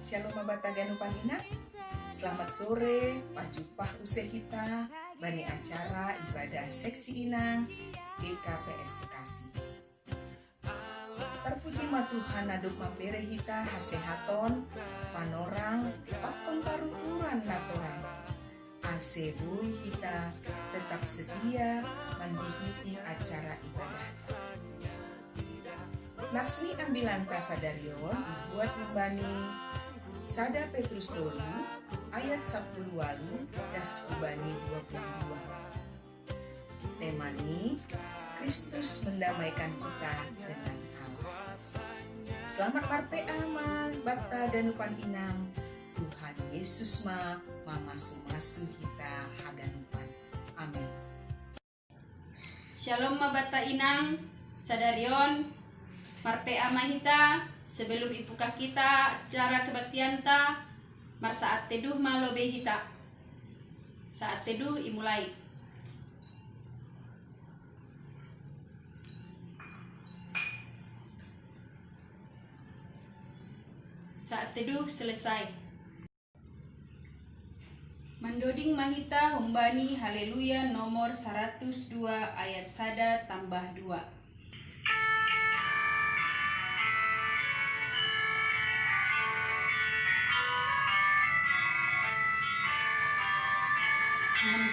Shalom mabata ganupan ina. Selamat sore, pajupah usehita, bani acara ibadah seksi inang, GKPS Bekasi. Terpuji ma Tuhan aduk mambere hita hasehaton, panorang, pakon parukuran natorang. Asebui hita tetap setia mendihuti acara ibadah. Naksni ambilanta sadarion dibuat membani Sada Petrus dulu ayat 10 walu das ubani 22. Temani Kristus mendamaikan kita dengan Allah. Selamat marpe ama bata ganupan inang Tuhan Yesus ma mamasu-masu kita haganupan. Amin. Shalom mabata inang sadarion marpe ama hita. Sebelum ipuka kita acara kebaktian ta, mar saat teduh malobe hita. Saat teduh imulai. Saat teduh selesai. Mandoding mahita humbani haleluya nomor 102 ayat 1 tambah 2.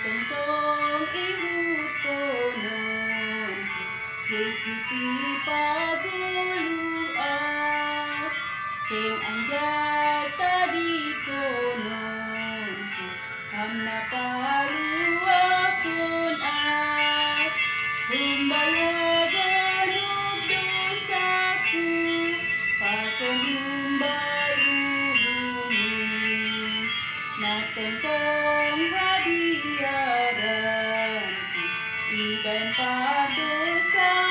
Tong ihutonon Jesus ipagulua sing anjata di konon hamna paluakun at humbaya ganub dosaku pakon humbay bumi natengkong hadiaran iban padosaon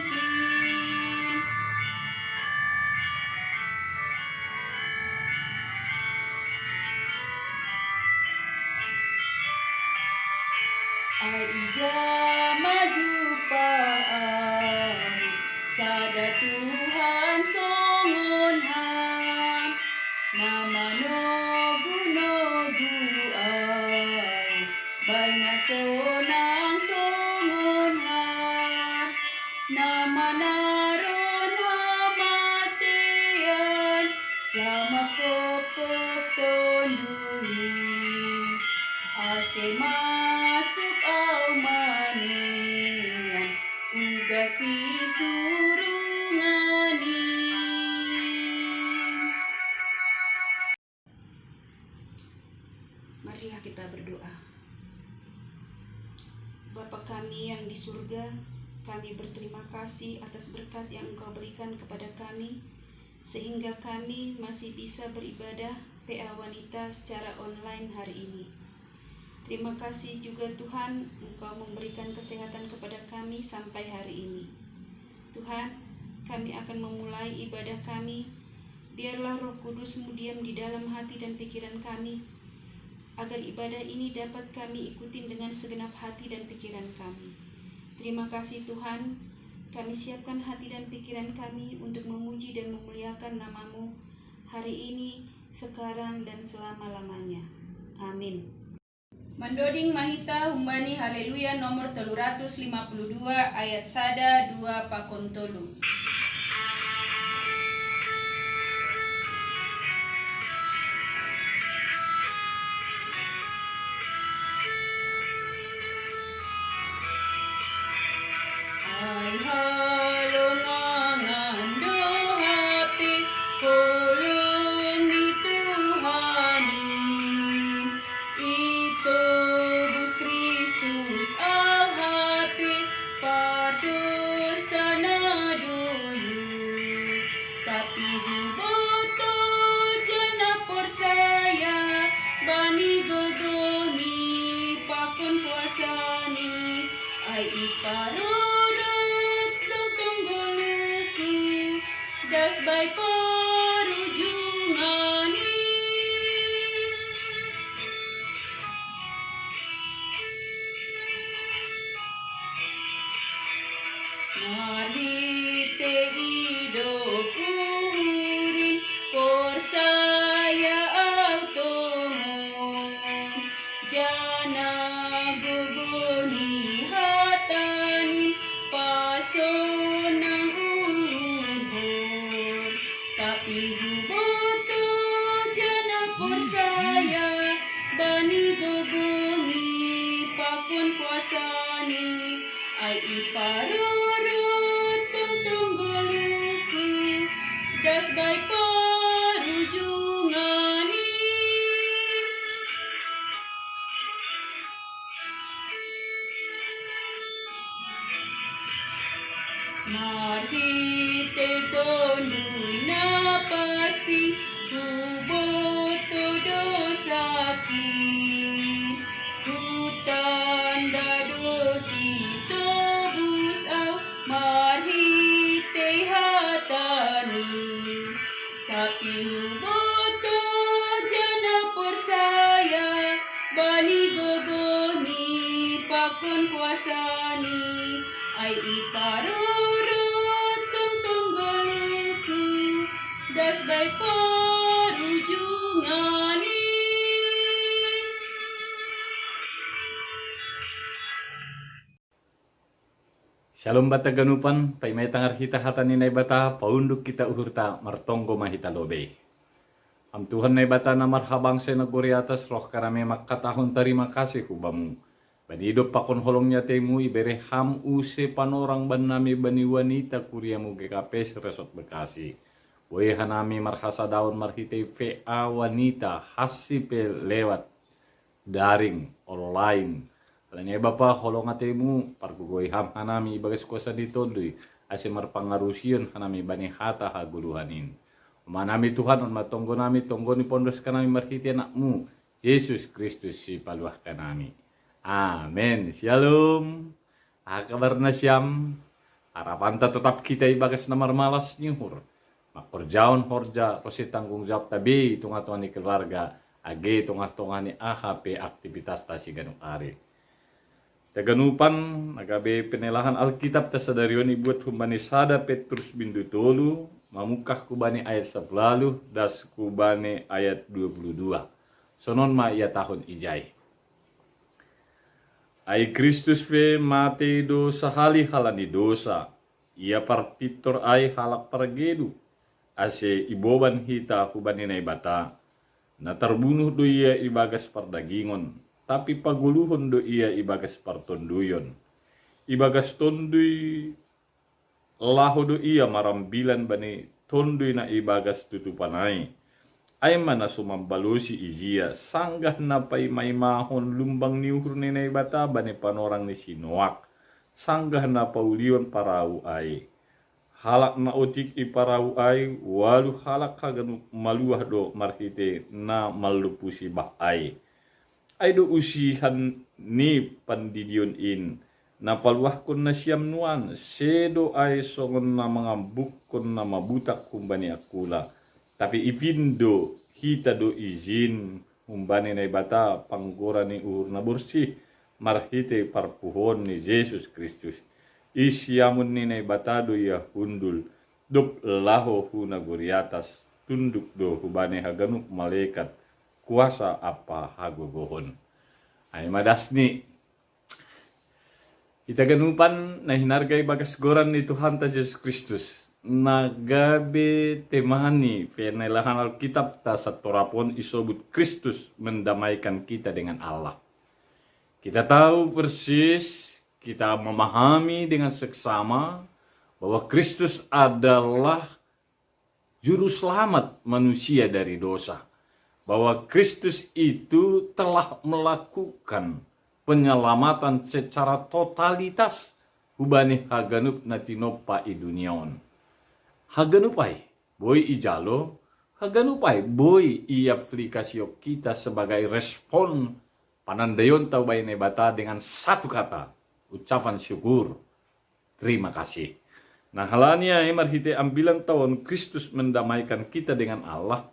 kin ai ija maju paan sada Tuhan songon ham mamanogu-nogu ay baina sonang songon ham namanaron hamatean lama kop tonduhin ase masuk au manian ugasi surunganin. Marilah kita berdoa. Bapa kami yang di surga, kami berterima kasih atas berkat yang Engkau berikan kepada kami, sehingga kami masih bisa beribadah PA Wanita secara online hari ini. Terima kasih juga Tuhan, Engkau memberikan kesehatan kepada kami sampai hari ini. Tuhan, kami akan memulai ibadah kami. Biarlah Roh Kudus-Mu diam di dalam hati dan pikiran kami, agar ibadah ini dapat kami ikutin dengan segenap hati dan pikiran kami. Terima kasih Tuhan, kami siapkan hati dan pikiran kami untuk memuji dan memuliakan nama-Mu hari ini, sekarang, dan selama-lamanya. Amin. Mandoding mahita humbani haleluya nomor 352 ayat 1 2 pakontolu. Ay halongangan dohapi kolong di Tuhanin itobus Kristus alhapi padosana doyu tapi huboto janapor saya bani gogoni pakon puasani ay ikaro das bay parujungani mari te ido kurin por sa maguguni hatanin paso ng uhod. Tapi huboto dyan na pursaya, bani guguni pakun kuasani, ay iparurut tungtungguluku, dasbay parujungani. Marhite tonduy na pasi, huboto dosaki, hutanda dosi tobus au, marhite hatani. Tapi huboto jana persaya, bani gogoni pakon kuasani, ay iparurut tungtungguluku, dasbay parujungani. Shalom bata ganupan, paimay tangar hita hata ni bata, paunduk kita uhurta martonggo mahita lobe. Am Tuhan bata na marhabang sa naguri atas roh karami makatahon terima kasih hubamu. Banidop pakon holongnya temu ibere ham use panorang ban nami bani wanita kuriamu GKP Resort Bekasi. Boy hanami marhasa daun marhite VA wanita hasipe lewat daring online. Alanya bapa holong atemu parkugoy ham hanami bagas kuasa ditondui ase marpangarusion hanami bani hata haguluhanin. Manami Tuhan on matonggo nami tonggoni pondos kanami marhite anakmu Yesus Kristus si paluah kanami. Amin. Shalom. Kabar na siyam. Harapan ta tetap kita ibagas na marmalas nyuhur. Makorjaon horja rosi tanggung jawab tabi tunga-tunga ni keluarga. Age tunga-tunga ni AHP aktivitas ta si ganung ari. Taganupan nagabe penelahan Alkitab ta sadarion ibuat humbani sada Petrus bindu tolu. Mamukah kubani ayat 10 das kubani ayat 22. Sonon ma ia tahun ijai. Ai Kristus ve mate do sahali halani dosa. Ia parpitor ai halak pargedu. Ase iboban hita kubani na ibata. Na terbunuh do ia ibagas pardagingon. Tapi paguluhon do ia ibagas partonduyon. Ibagas tonduy lahu do ia marambilan bani tonduy na ibagas tutupanay. Ay mana sumambalusi izia sanggah na pay may mahon lumbang niuhur ni naibata bani panorang ni sinuak. Sanggah na paulion parau ay. Halak na otik iparau ay walu halak kaganu maluah do marhite na malupusi bah ay. Ay do usihan ni pandidion in. Napaluah kon na siyam nuan, sedo ay songon na mga bukon na mabutak kumbani akula. Tapi ipindo hita do izin humbani na ibata panggora ni uhur na bersih marhite parpuhon ni Yesus Kristus. Isyamun ni na ibata do ya hundul dop laho huna guriatas tunduk do hubani haganuk malaikat kuasa apa hagogohon. Ay madasni kita ganupan na hinargay bagas goran ni Tuhan ta Yesus Kristus. Nagabe temani penelahan Alkitab ta satorapon isobut Kristus mendamaikan kita dengan Allah. Kita tahu persis, kita memahami dengan seksama bahwa Kristus adalah juru selamat manusia dari dosa. Bahwa Kristus itu telah melakukan penyelamatan secara totalitas hubani haganup natinopa idunion. Haganupai boy ijalo, haganupai boy i aplikasio kita sebagai respon panandayon tau bay nebata dengan satu kata, ucapan syukur, terima kasih. Nah halanya marhite ambilan tahun Kristus mendamaikan kita dengan Allah.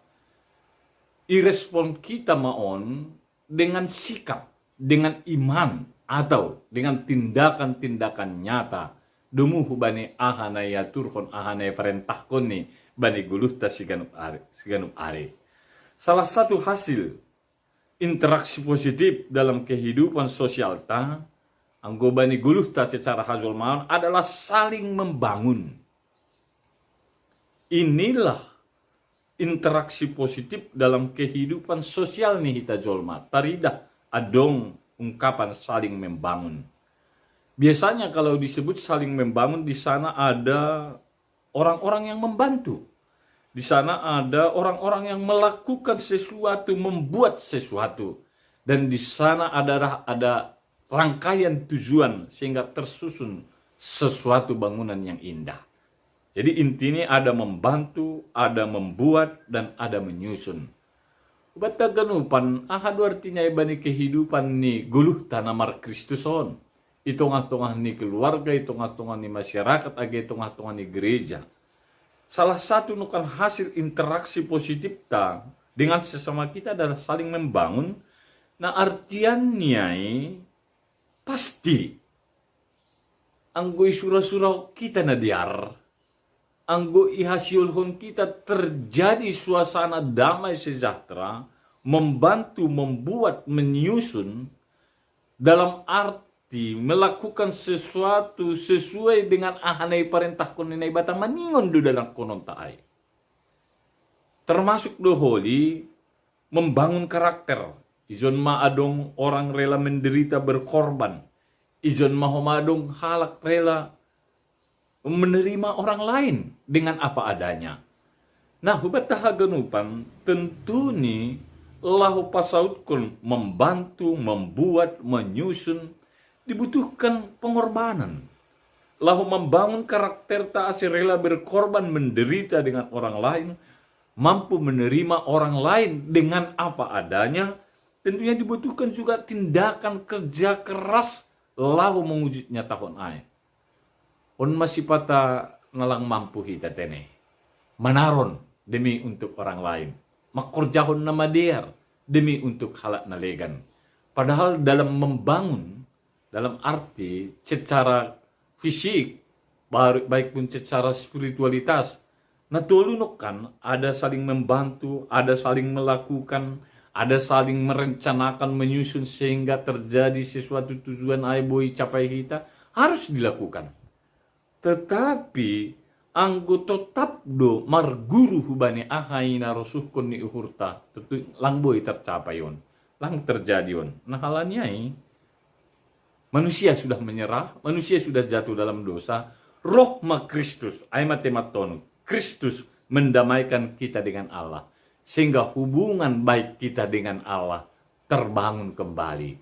Irespon kita maon dengan sikap, dengan iman, atau dengan tindakan-tindakan nyata. Dumu hubani ahana ya turhon ahana ya perintahkon ni bani guluh ta siganup ari. Salah satu hasil interaksi positif dalam kehidupan sosial ta, anggo bani guluh ta secara hazul maun adalah saling membangun. Inilah interaksi positif dalam kehidupan sosial nih kita jolma. Taridah adong ungkapan saling membangun. Biasanya kalau disebut saling membangun, di sana ada orang-orang yang membantu. Di sana ada orang-orang yang melakukan sesuatu, membuat sesuatu. Dan di sana ada rangkaian tujuan sehingga tersusun sesuatu bangunan yang indah. Jadi intinya ada membantu, ada membuat, dan ada menyusun. Bata ganupan, ahadu artinya ibani kehidupan ni guluh tanamar Kristuson. Itong-atong ni keluarga, itong-atong ni masyarakat, agi itong-atong ni gereja. Salah satu nukan hasil interaksi positif ta dengan sesama kita adalah saling membangun. Nah artiannya pasti anggo surah-surah kita nadiar, anggo ihasilhon kita terjadi suasana damai sejahtera, membantu, membuat, menyusun, dalam arti melakukan sesuatu sesuai dengan ahanai perintah koninai batang maningon do dalam konon taai. Termasuk doholi membangun karakter. Ijon maadong orang rela menderita berkorban. Ijon mahomadong halak rela menerima orang lain dengan apa adanya. Nah, hubat tahaganupan tentu ni lahu pasaudkun membantu, membuat, menyusun dibutuhkan pengorbanan. Lahu membangun karakter tak rela berkorban menderita dengan orang lain, mampu menerima orang lain dengan apa adanya, tentunya dibutuhkan juga tindakan kerja keras lahu mewujudnya tahun ai. On masih pata nalang mampu kita tene. Manaron demi untuk orang lain. Makurjahon nama dia demi untuk halak nalegan. Padahal dalam membangun, dalam arti secara fisik, baik pun secara spiritualitas, natulunukan ada saling membantu, ada saling melakukan, ada saling merencanakan, menyusun sehingga terjadi sesuatu tujuan boy capai kita, harus dilakukan. Tetapi anggo tetap do marguru hubani ahaina rosuhkon ni uhurta, tentu lang boy tercapai yon, lang terjadi yon. Nah halanya manusia sudah menyerah, manusia sudah jatuh dalam dosa. Roh ma Kristus, aimatematon, Kristus mendamaikan kita dengan Allah. Sehingga hubungan baik kita dengan Allah terbangun kembali.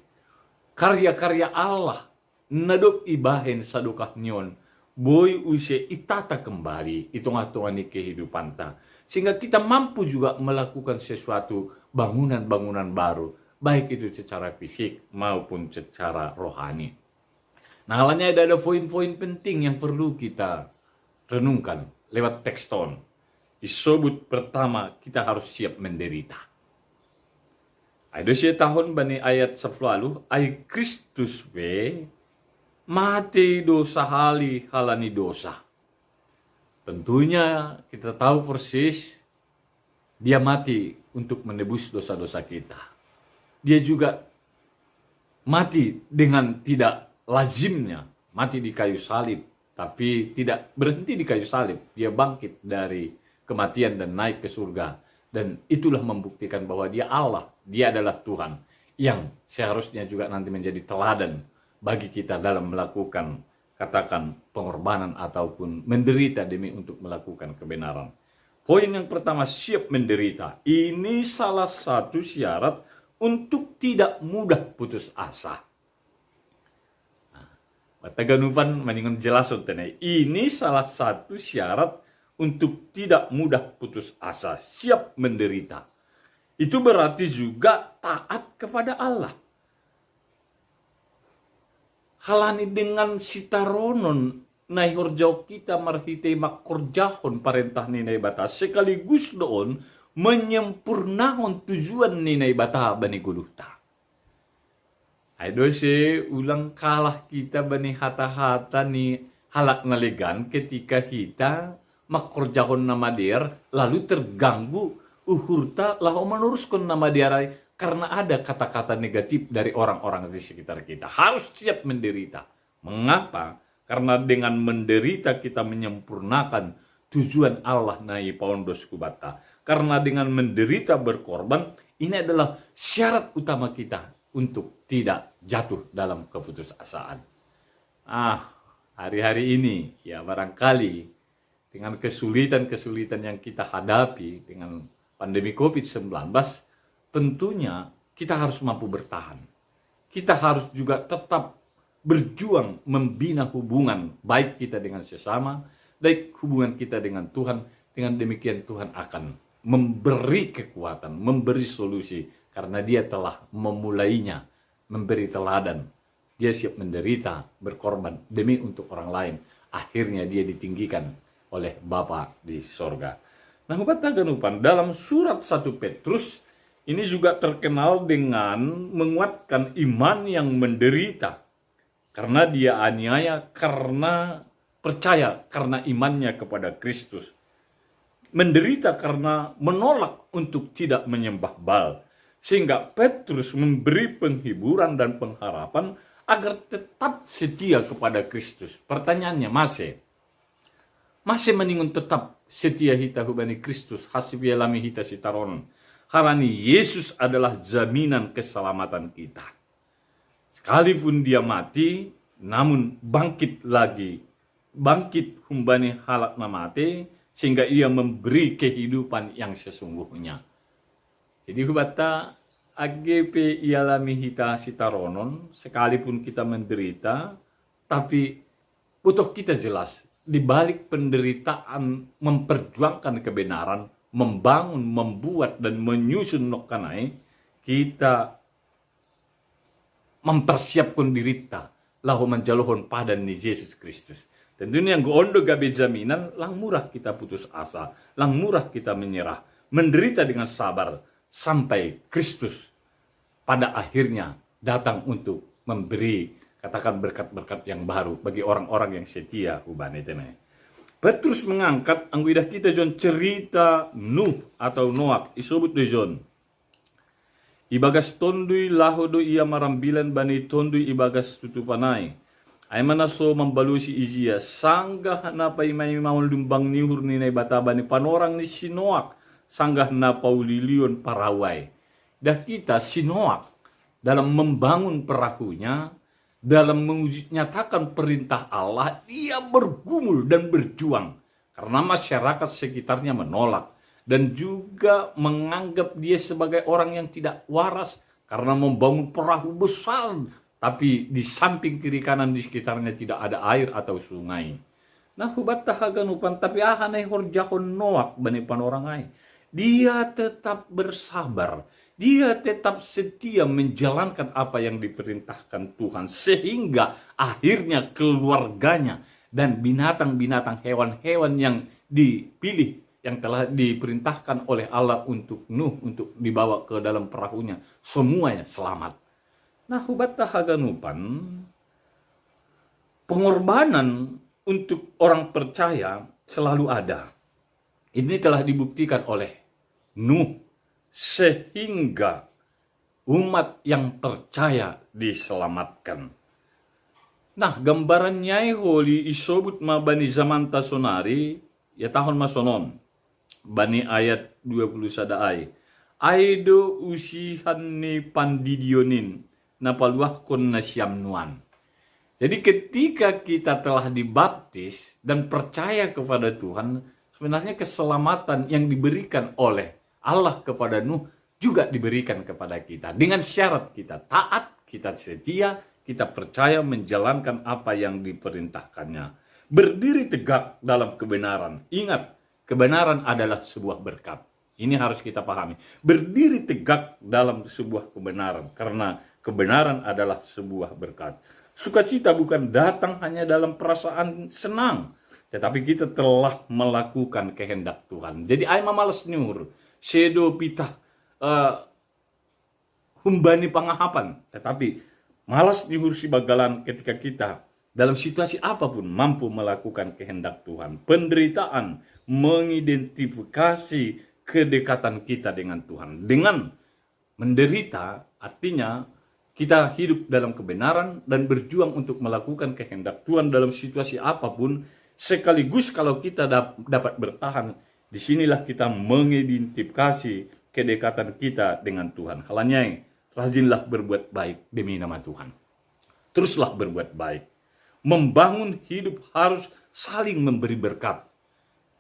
Karya-karya Allah, nadop ibahen sadukah nyon, boy usia itata kembali, hitung-hitungan ni kehidupan ta. Sehingga kita mampu juga melakukan sesuatu bangunan-bangunan baru, baik itu secara fisik maupun secara rohani. Nah, halanya ada poin-poin penting yang perlu kita renungkan lewat tekston. Disebut pertama, kita harus siap menderita. Ada tahun bani ayat selalu, ay Kristus we mati dosa halani dosa. Tentunya kita tahu persis dia mati untuk menebus dosa-dosa kita. Dia juga mati dengan tidak lazimnya, mati di kayu salib, tapi tidak berhenti di kayu salib. Dia bangkit dari kematian dan naik ke surga. Dan itulah membuktikan bahwa dia Allah, dia adalah Tuhan yang seharusnya juga nanti menjadi teladan bagi kita dalam melakukan, katakan, pengorbanan ataupun menderita demi untuk melakukan kebenaran. Poin yang pertama, siap menderita. Ini salah satu syarat untuk tidak mudah putus asa. Bataganupan maningon jelasun tenai. Ini salah satu syarat untuk tidak mudah putus asa, siap menderita. Itu berarti juga taat kepada Allah. Halani dengan sitaronon nai horjau kita marhite makorjahon parentah ninai bata sekaligus doon menyempurnahon tujuan ninai bata bani guluhta. Ayo se ulang kalah kita bani hata-hata ni halak nalegan ketika kita makorjahon nama dia lalu terganggu uhurta lahu menuruskan nama dia karena ada kata-kata negatif dari orang-orang di sekitar kita. Harus siap menderita. Mengapa? Karena dengan menderita kita menyempurnakan tujuan Allah nai paundos kubata. Karena dengan menderita berkorban, ini adalah syarat utama kita untuk tidak jatuh dalam keputusasaan. Hari-hari ini ya barangkali dengan kesulitan-kesulitan yang kita hadapi dengan pandemi COVID-19, tentunya kita harus mampu bertahan. Kita harus juga tetap berjuang membina hubungan baik kita dengan sesama, baik hubungan kita dengan Tuhan. Dengan demikian Tuhan akan memberi kekuatan, memberi solusi karena Dia telah memulainya, memberi teladan. Dia siap menderita, berkorban demi untuk orang lain. Akhirnya Dia ditinggikan oleh Bapa di sorga. Nah, Hubatagan dalam surat 1 Petrus ini juga terkenal dengan menguatkan iman yang menderita. Karena dia aniaya, karena percaya, karena imannya kepada Kristus. Menderita karena menolak untuk tidak menyembah Baal. Sehingga Petrus memberi penghiburan dan pengharapan agar tetap setia kepada Kristus. Pertanyaannya masih meningun tetap setia hita hubani Kristus hasib yalami hita sitaron. Harani Yesus adalah jaminan keselamatan kita. Sekalipun dia mati, namun bangkit lagi. Bangkit humbani halak namate, sehingga ia memberi kehidupan yang sesungguhnya. Jadi hubata AGP ialami hita sitaronon, sekalipun kita menderita, tapi butuh kita jelas, di balik penderitaan memperjuangkan kebenaran, membangun, membuat, dan menyusun nokanai, kita mempersiapkan dirita, lahu menjalohon padan ni Yesus Kristus. Tentunya yang gondo gabe jaminan, lang murah kita putus asa, lang murah kita menyerah, menderita dengan sabar, sampai Kristus pada akhirnya datang untuk memberi, katakan berkat-berkat yang baru bagi orang-orang yang setia hubane tenai. Petrus mengangkat angguidah kita John cerita Nuh atau Noak isobut de John. Ibagas tondui lahodo ia marambilan bani tondui ibagas tutupanai. Ay manaso membalusi ijia sanggah na paimay maul lumbang nihur ni na bata bani panorang ni si Noak sanggah na paulilion parawai. Dah kita si Noak dalam membangun perahunya, dalam menyatakan perintah Allah, dia bergumul dan berjuang. Karena masyarakat sekitarnya menolak. Dan juga menganggap dia sebagai orang yang tidak waras. Karena membangun perahu besar. Tapi di samping kiri kanan di sekitarnya tidak ada air atau sungai. Nah hubat tahagan upan. Tapi ahanay horjakon Noak bani panorangai. Dia tetap bersabar. Dia tetap setia menjalankan apa yang diperintahkan Tuhan. Sehingga akhirnya keluarganya dan binatang-binatang hewan-hewan yang dipilih, yang telah diperintahkan oleh Allah untuk Nuh, untuk dibawa ke dalam perahunya, semuanya selamat. Nah, hubat tahaganupan, pengorbanan untuk orang percaya selalu ada. Ini telah dibuktikan oleh Nuh. Sehingga umat yang percaya diselamatkan. Nah, gambarannya holi isobut ma bani zaman tasonari, ya tahun masonon. Bani ayat 20 sadai. Aido usihan ni pandidionin, napaluah kon nasyam nuan. Jadi ketika kita telah dibaptis dan percaya kepada Tuhan, sebenarnya keselamatan yang diberikan oleh Allah kepada Nuh juga diberikan kepada kita. Dengan syarat kita taat, kita setia, kita percaya menjalankan apa yang diperintahkannya. Berdiri tegak dalam kebenaran. Ingat, kebenaran adalah sebuah berkat. Ini harus kita pahami. Berdiri tegak dalam sebuah kebenaran. Karena kebenaran adalah sebuah berkat. Sukacita bukan datang hanya dalam perasaan senang. Tetapi kita telah melakukan kehendak Tuhan. Jadi ay mamalas nyur. Sedo pitah humbani pangahapan. Tetapi malas dihursi bagalan ketika kita dalam situasi apapun mampu melakukan kehendak Tuhan. Penderitaan mengidentifikasi kedekatan kita dengan Tuhan. Dengan Menderita artinya kita hidup dalam kebenaran dan berjuang untuk melakukan kehendak Tuhan dalam situasi apapun, sekaligus kalau kita dapat bertahan, disinilah kita mengidentifikasi kedekatan kita dengan Tuhan. Halanya, rajinlah berbuat baik demi nama Tuhan. Teruslah berbuat baik. Membangun hidup harus saling memberi berkat.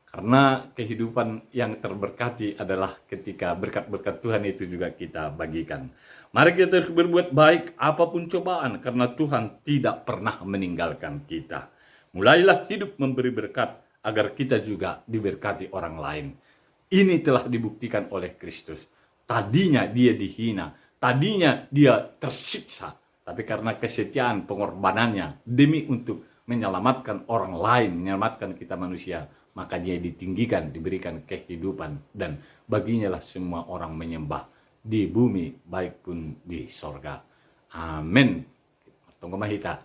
Karena kehidupan yang terberkati adalah ketika berkat-berkat Tuhan itu juga kita bagikan. Mari kita berbuat baik apapun cobaan, karena Tuhan tidak pernah meninggalkan kita. Mulailah hidup memberi berkat agar kita juga diberkati orang lain. Ini telah dibuktikan oleh Kristus. Tadinya dia dihina, tadinya dia tersiksa, tapi karena kesetiaan pengorbanannya demi untuk menyelamatkan orang lain, menyelamatkan kita manusia, maka dia ditinggikan, diberikan kehidupan, dan baginya lah semua orang menyembah di bumi, baik pun di sorga. Amin. Tunggu mahita.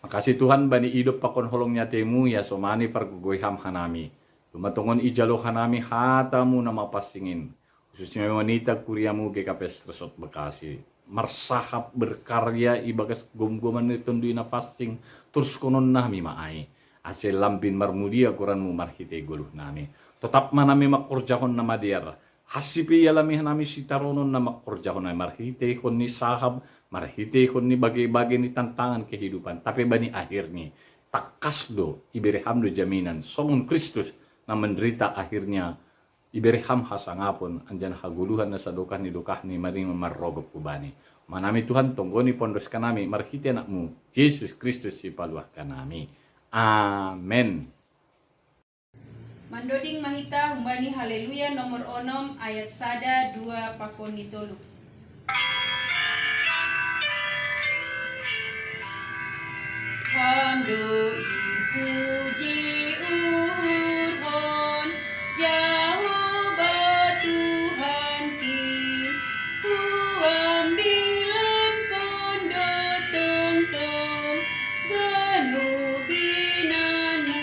Makasih Tuhan bani hidup pakon holongnya temu ya somani pargugoyham hanami. Lumatongon ijalo hanami hatamu nama pasingin. Khususnya wanita kuriamu GKPS Resort Bekasi. Marsahap berkarya ibagas gom-goman nitunduina pasing terus konon nami maai. Asal lambin marmudia kuranmu marhite guluh nami. Tetap manami makorjahon nama diar. Hasipi yalami nami sitaronon nama korjahon na marhite honni sahab, marhite honni bagi-bagi ni tantangan kehidupan. Tapi bani akhirnya takasdo iberhamdo jaminan songon Kristus na menderita akhirnya iberham hasangapun anjan haguluhan na sadokah ni dokah ni maring marrogop kubani. Manami Tuhan tonggoni pondos kanami marhite nakmu Yesus Kristus si paluah kanami. Amen. Mandoding mahita humbani haleluya nomor 6 ayat sada 2 pakon ditolu. Hamdo ipuji uhurhon jauh batuhan ki huambilan kondo tong-tong ganu binanuin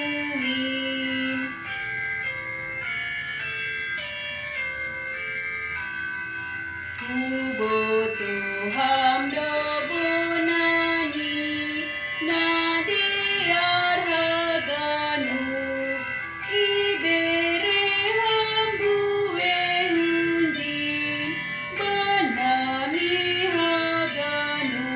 huboto hamdo bonani nadiar haganu ibere hambue hunjin banami haganu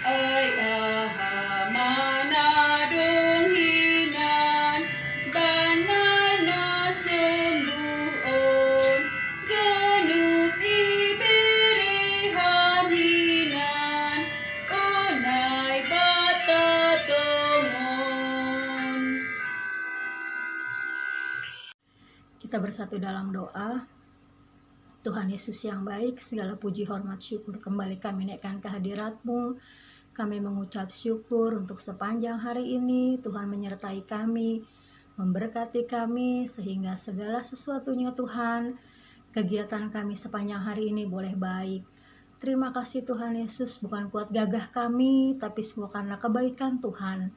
ay ahamanadong hinan banana sembuhon ganup ibere haminan onay batatomon. Kita bersatu dalam doa. Tuhan Yesus yang baik, segala puji, hormat, syukur kembali kami naikkan kehadirat-Mu. Kami mengucap syukur untuk sepanjang hari ini. Tuhan menyertai kami, memberkati kami, sehingga segala sesuatunya Tuhan, kegiatan kami sepanjang hari ini boleh baik. Terima kasih Tuhan Yesus, bukan kuat gagah kami, tapi semua karena kebaikan Tuhan.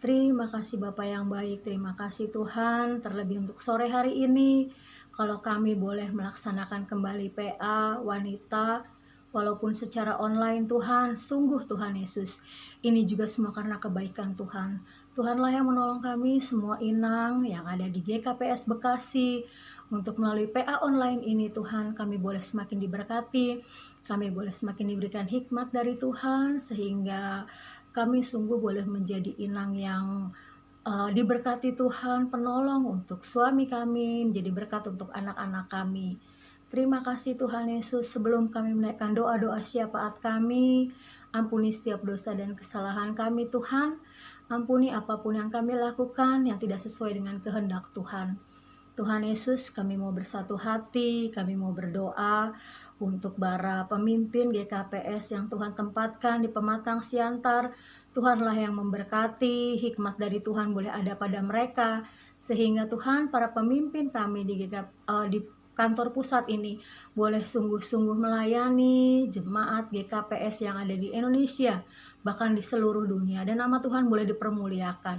Terima kasih Bapa yang baik, terima kasih Tuhan, terlebih untuk sore hari ini, kalau kami boleh melaksanakan kembali PA wanita, walaupun secara online Tuhan, sungguh Tuhan Yesus, ini juga semua karena kebaikan Tuhan. Tuhanlah yang menolong kami, semua inang yang ada di GKPS Bekasi, untuk melalui PA online ini Tuhan, kami boleh semakin diberkati, kami boleh semakin diberikan hikmat dari Tuhan, sehingga kami sungguh boleh menjadi inang yang diberkati Tuhan, penolong untuk suami kami, menjadi berkat untuk anak-anak kami. Terima kasih Tuhan Yesus, sebelum kami menaikkan doa-doa syafaat kami, ampuni setiap dosa dan kesalahan kami Tuhan, ampuni apapun yang kami lakukan yang tidak sesuai dengan kehendak Tuhan. Tuhan Yesus, kami mau bersatu hati, kami mau berdoa untuk para pemimpin GKPS yang Tuhan tempatkan di Pematang Siantar. Tuhanlah yang memberkati, hikmat dari Tuhan boleh ada pada mereka, sehingga Tuhan para pemimpin kami di kantor pusat ini boleh sungguh-sungguh melayani jemaat GKPS yang ada di Indonesia, bahkan di seluruh dunia, dan nama Tuhan boleh dipermuliakan.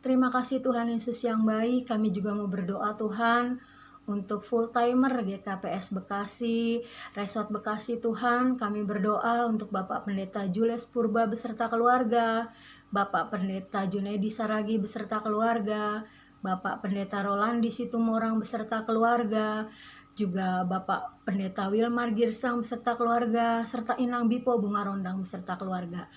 Terima kasih Tuhan Yesus yang baik. Kami juga mau berdoa Tuhan untuk full timer GKPS Bekasi, Resort Bekasi Tuhan. Kami berdoa untuk Bapak Pendeta Jules Purba beserta keluarga, Bapak Pendeta Junedi Saragi beserta keluarga, Bapak Pendeta Rolandi Situmorang beserta keluarga, juga Bapak Pendeta Wilmar Girsang beserta keluarga, serta Inang Bipo Bunga Rondang beserta keluarga.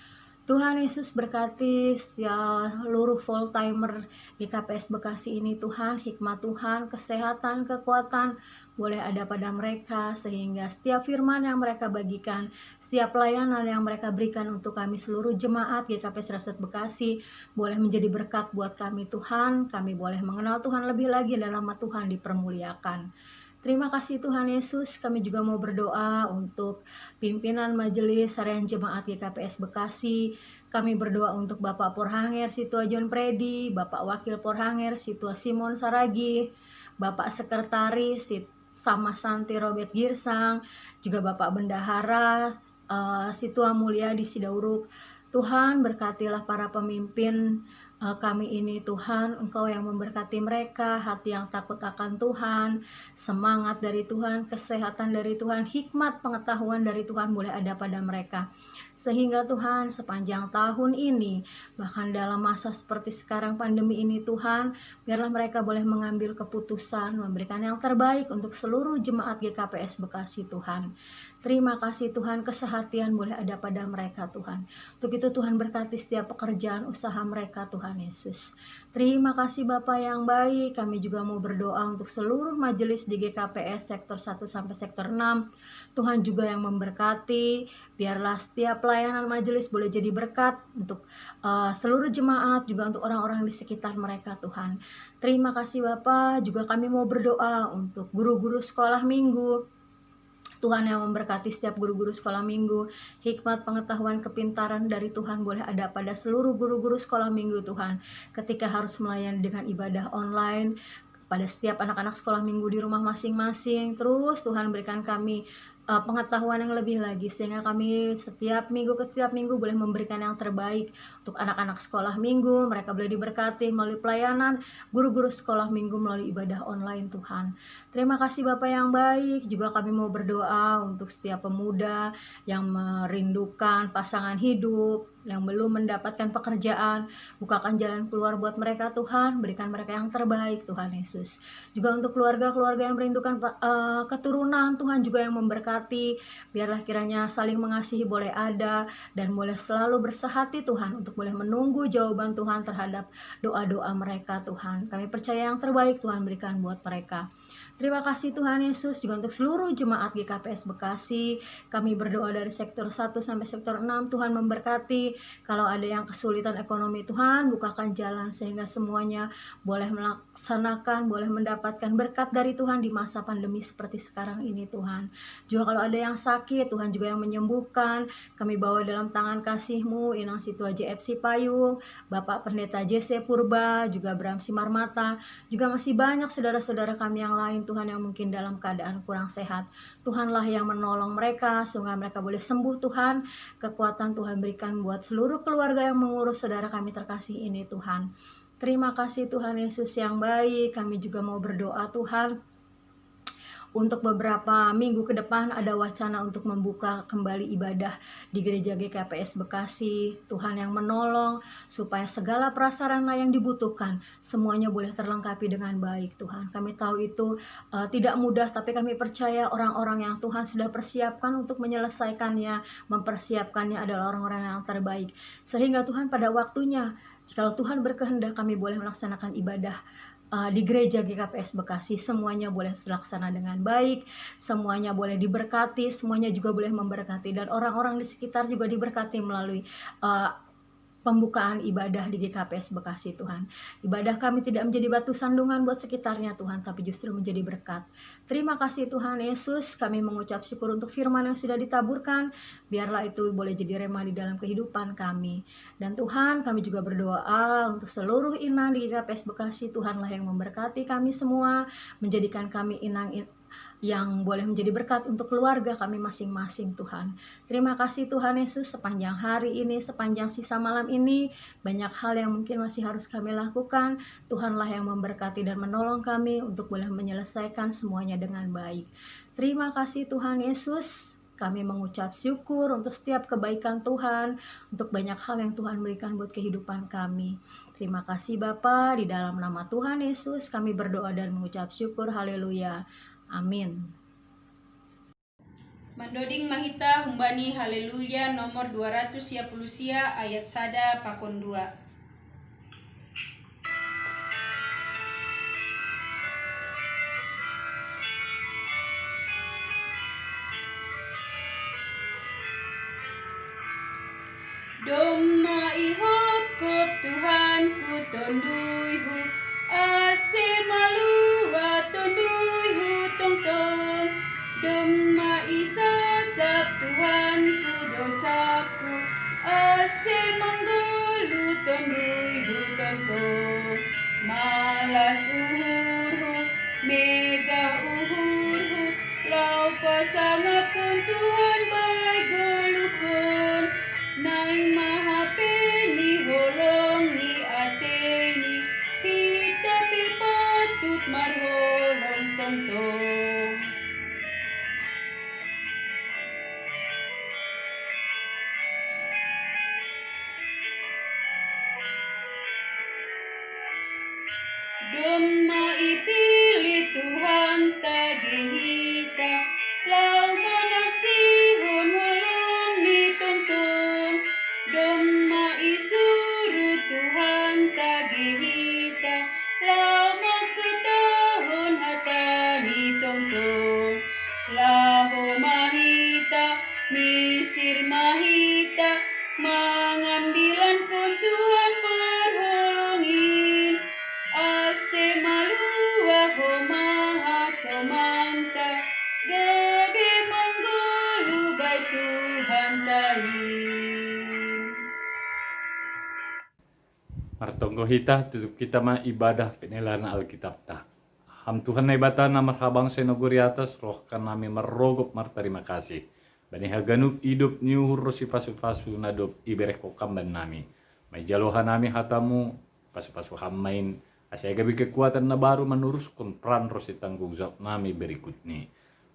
Tuhan Yesus berkati setiap seluruh full timer GKPS Bekasi ini Tuhan, hikmat Tuhan, kesehatan, kekuatan boleh ada pada mereka, sehingga setiap firman yang mereka bagikan, setiap pelayanan yang mereka berikan untuk kami seluruh jemaat GKPS Resort Bekasi boleh menjadi berkat buat kami Tuhan. Kami boleh mengenal Tuhan lebih lagi dan nama Tuhan dipermuliakan. Terima kasih Tuhan Yesus. Kami juga mau berdoa untuk pimpinan majelis harian jemaat GKPS Bekasi. Kami berdoa untuk Bapak Porhanger Situa John Predi, Bapak Wakil Porhanger Situa Simon Saragi, Bapak Sekretaris Sama Santi Robert Girsang, juga Bapak Bendahara Situa Mulia di Sidauruk. Tuhan berkatilah para pemimpin kami ini Tuhan, Engkau yang memberkati mereka, hati yang takut akan Tuhan, semangat dari Tuhan, kesehatan dari Tuhan, hikmat pengetahuan dari Tuhan boleh ada pada mereka. Sehingga Tuhan sepanjang tahun ini, bahkan dalam masa seperti sekarang pandemi ini Tuhan, biarlah mereka boleh mengambil keputusan, memberikan yang terbaik untuk seluruh jemaat GKPS Bekasi Tuhan. Terima kasih Tuhan, kesehatan boleh ada pada mereka Tuhan. Untuk itu Tuhan berkati setiap pekerjaan usaha mereka Tuhan Yesus. Terima kasih Bapa yang baik. Kami juga mau berdoa untuk seluruh majelis di GKPS sektor 1 sampai sektor 6. Tuhan juga yang memberkati. Biarlah setiap pelayanan majelis boleh jadi berkat untuk seluruh jemaat, juga untuk orang-orang di sekitar mereka Tuhan. Terima kasih Bapa. Juga kami mau berdoa untuk guru-guru sekolah minggu. Tuhan yang memberkati setiap guru-guru sekolah minggu, hikmat, pengetahuan, kepintaran dari Tuhan boleh ada pada seluruh guru-guru sekolah minggu Tuhan. Ketika harus melayani dengan ibadah online, pada setiap anak-anak sekolah minggu di rumah masing-masing, terus Tuhan berikan kami pengetahuan yang lebih lagi, sehingga kami setiap minggu ke setiap minggu boleh memberikan yang terbaik untuk anak-anak sekolah minggu. Mereka boleh diberkati melalui pelayanan guru-guru sekolah minggu melalui ibadah online Tuhan. Terima kasih Bapak yang baik. Juga kami mau berdoa untuk setiap pemuda yang merindukan pasangan hidup, yang belum mendapatkan pekerjaan. Bukakan jalan keluar buat mereka Tuhan, berikan mereka yang terbaik Tuhan Yesus. Juga untuk keluarga-keluarga yang merindukan keturunan, Tuhan juga yang memberkati. Biarlah kiranya saling mengasihi boleh ada, dan boleh selalu bersehati Tuhan untuk boleh menunggu jawaban Tuhan terhadap doa-doa mereka Tuhan. Kami percaya yang terbaik Tuhan berikan buat mereka. Terima kasih Tuhan Yesus. Juga untuk seluruh jemaat GKPS Bekasi, kami berdoa dari sektor 1 sampai sektor 6, Tuhan memberkati. Kalau ada yang kesulitan ekonomi Tuhan, bukakan jalan sehingga semuanya boleh melaksanakan, boleh mendapatkan berkat dari Tuhan di masa pandemi seperti sekarang ini Tuhan. Juga kalau ada yang sakit, Tuhan juga yang menyembuhkan. Kami bawa dalam tangan kasih-Mu Inang Situa JFC Payung, Bapak Pendeta JC Purba, juga Bram Simarmata, juga masih banyak saudara-saudara kami yang lain Tuhan yang mungkin dalam keadaan kurang sehat. Tuhanlah yang menolong mereka sehingga mereka boleh sembuh Tuhan. Kekuatan Tuhan berikan buat seluruh keluarga yang mengurus saudara kami terkasih ini Tuhan. Terima kasih Tuhan Yesus yang baik. Kami juga mau berdoa Tuhan, untuk beberapa minggu ke depan ada wacana untuk membuka kembali ibadah di gereja GKPS Bekasi. Tuhan yang menolong supaya segala prasarana yang dibutuhkan semuanya boleh terlengkapi dengan baik Tuhan. Kami tahu itu tidak mudah, tapi kami percaya orang-orang yang Tuhan sudah persiapkan untuk menyelesaikannya, mempersiapkannya adalah orang-orang yang terbaik. Sehingga Tuhan pada waktunya, jikalau Tuhan berkehendak, kami boleh melaksanakan ibadah di gereja GKPS Bekasi. Semuanya boleh terlaksana dengan baik, semuanya boleh diberkati, semuanya juga boleh memberkati, dan orang-orang di sekitar juga diberkati melalui pembukaan ibadah di GKPS Bekasi Tuhan. Ibadah kami tidak menjadi batu sandungan buat sekitarnya Tuhan, tapi justru menjadi berkat. Terima kasih Tuhan Yesus. Kami mengucap syukur untuk firman yang sudah ditaburkan. Biarlah itu boleh jadi rema di dalam kehidupan kami. Dan Tuhan, kami juga berdoa untuk seluruh inang di GKPS Bekasi. Tuhanlah yang memberkati kami semua, menjadikan kami inang yang boleh menjadi berkat untuk keluarga kami masing-masing Tuhan. Terima kasih Tuhan Yesus, sepanjang hari ini, sepanjang sisa malam ini, banyak hal yang mungkin masih harus kami lakukan. Tuhanlah yang memberkati dan menolong kami untuk boleh menyelesaikan semuanya dengan baik. Terima kasih Tuhan Yesus. Kami mengucap syukur untuk setiap kebaikan Tuhan, untuk banyak hal yang Tuhan berikan buat kehidupan kami. Terima kasih Bapa, di dalam nama Tuhan Yesus kami berdoa dan mengucap syukur. Haleluya. Amin. Mandoding Mahita Humbani Haleluya nomor 200 sia ayat sada pakon 2. Doma ihop kop Tuhan ku tonduihu ase malua tonduihu tong tong. Doma isasap Tuhan ku dosaku ase manggolu tonduihu tong tong. Malas uhurhu mega uhurhu lau pasangap kon Tuhan baik golukon. Nai mahapeni holong ni ateni kita pepatut marholong tong-tong. Doma ipilih Tuhan tagihita lau manaksihon holong ni tong-tong. Doma isuru Tuhan tagihita lau maketahon hatani tong-tong. Laho mahita misir mahita mengambilan kon Tuhan perholongin. Ase malua ho maha somanta gabe manggolu bai Tuhan tahin. Martonggo hita tutup kita mah ibadah penelaran Alkitab ta. Ham Tuhan na ibata na marhabang sa inoguri atas roh kan nami marrogop martarima kasih. Bani haganup hidup niuhur si pasu-pasu na dop iberek kamban nami. May jalohan nami hatamu pasu-pasu hamain. Asya gabi kekuatan na baru menurus konpran rosi tanggung jawab nami berikut ni.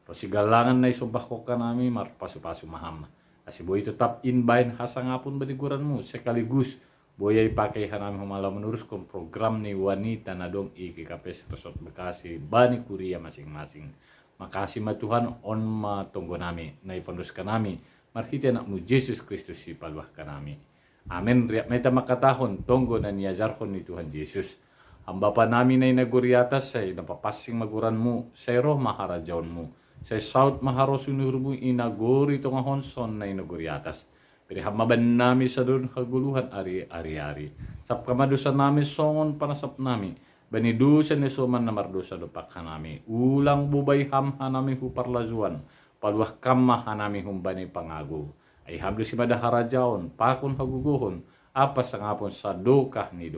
Rosi galangan na isobah koka nami mar pasu-pasu maham. Asya boy tetap inbain hasangapun badiguranmu sekaligus boy pakai hanami humala menuruskan program ni wanita na dong IKKP Resort Bekasi bani kuria masing-masing. Makasih ma Tuhan on ma tonggo nami na ipanduskan nami marhiti anakmu Yesus Kristus si paluah kanami. Amin. Riak meta makatahon tonggo na niajarkon ni Tuhan Yesus. Ang Bapa namin ay naguri atas say napapasing maguranmu, say roh maharajaonmu, say saut maharosunurmu inaguri itong ahonson na inaguri atas. Pirihamaban namin sa doon kaguluhan ari-ari. Sap kamadusan namin songon panasap namin, banidusan ni suman na mardusa dupakha namin. Ulang bubay hamha namin huparlazuan, paluah kammaha namin humbani pangago. Ay hablo si madaharajaon, pakon haguguhon, apas ang apon sa dukah ni.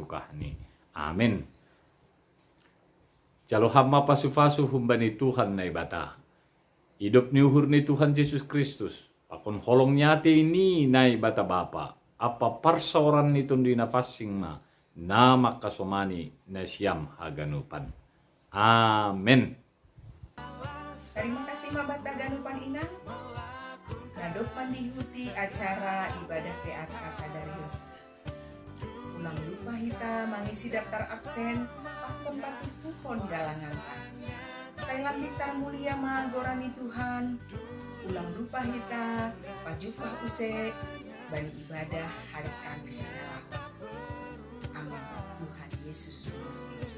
Amen. Jalo hamma pasu-pasu humbani Tuhan na ibata. Hidup ni uhur ni Tuhan Yesus Kristus. Pakon holong nyati ini na ibata Bapa. Apa parsaoran nito di nafasing ma na makasomani na siyam haganupan. Amen. Terima kasih mabata ganupan inang. Nadopan dihuti acara ibadah PAK Sadario. Ulang lupa hita mengisi daftar absen pakon batu puhon galangan tak. Saya lambitar mulia magorani Tuhan. Ulang lupa hita pajupah use bani ibadah hari Kamis dalam. Amin. Tuhan Yesus Kristus.